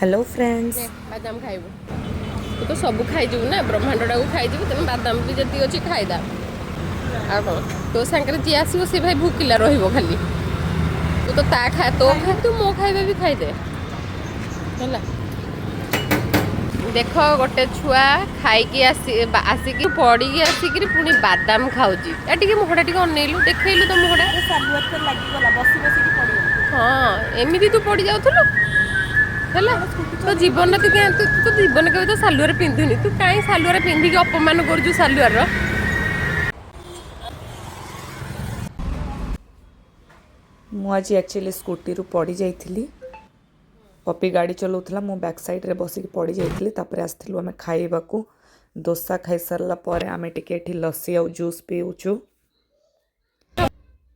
Hello friends बादाम खाइबू तू तो सब खाईजिबू ना ब्रह्मांडटा को खाईजिबू तेना बादाम भी जति अच्छी खाईदा आ कौन तो सागर जी आसो सी भाई भूकिला रही खाली तू तो ता खा तो खा तू मो खाଇବା भी खाईदे है देख गोटे छुआ खाई आसिक पड़ी आसिक पुणी बादाम खाऊँगी टे मुखटा टे अनेलु देखलु तो मुखटा हाँ एमती तू पड़ जाऊलु है तो जीवन तू तो जीवन के तो सालुआर पिंधुनी तू कहीं सालुआर पिंधिक अपमान करू सालुआर मुझे एक्चुअली स्कूटी रू पड़ी जाइली पपी गाड़ी चलाऊला मो बैक साइड रे बसिक पड़ी जाइली तापर आसलु आम खाइबा डोसा खाई सारा पर आम टे लस्सी आ जूस पीऊचु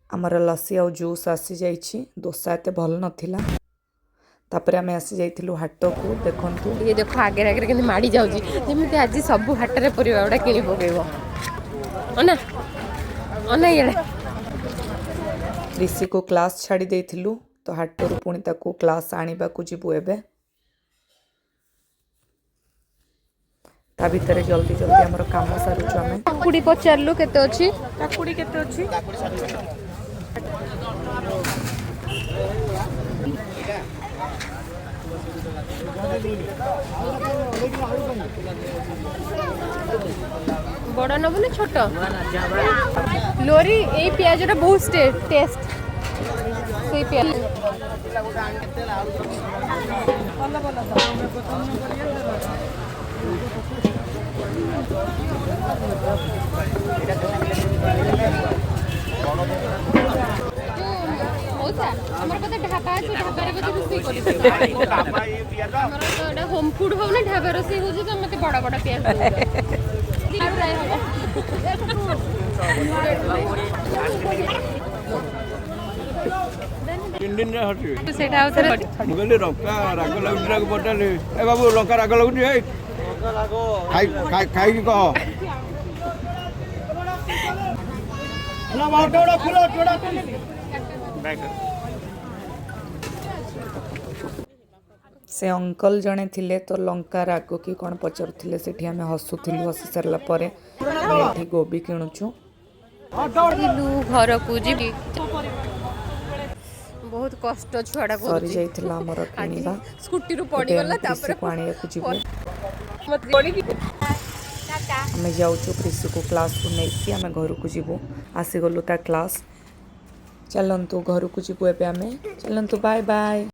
आमर लस्सी आ जूस आसी जाइए डोसा एत भल नाला तापर आम आसी जाइलु हाट को देखु ये देख आगे आगे के माड़ी जाऊँगी आज सब हाटर परिवा गुड़ा कि पकड़ अना अना ये ऋषि को क्लास छाड़ी देइथिलु तो हाटरू पुणी ताको क्लास आनिबा को जीवु एबे ता भितर जल्दी जल्दी हमर काम सारुछु आमे काकुड़ी पचारलु केते अछि काकुड़ी केते अछि बड़ा नबु ना छोट लोरी ए प्याजटा बहुत टेस्ट से प्याज हमर कते ढाबा अछि ढाबा रे बजे रोसई करि हमर तो एटा होम फूड हो ना ढाबा रोसई हो जे तो मते बड़ा बड़ा प्याज तीन दिन हटि सेटा आउथरे मुगली लंका राग लगुरा को पटाले ए बाबू लंका राग लगुनी ए खाई खाई खाई की कह ना बाटोड़ा फुला टोड़ा से अंकल जड़े थिले तो लंका राग कि कौन पचारुले से आम हसुलु हसी सारा पर गोभी किणुचु घर को जी बहुत कष्ट छुआटा सरी जाइथिला हमर किनिबा स्कूटी रू पड़ी गला तापर पानी को जीवो मत पड़ी आम जाऊँ कृषि को क्लास को नहीं आम घर को जीवु आसीगलु ता क्लास चलतु घर को जीवु एबे आम चलतु बाय बाय।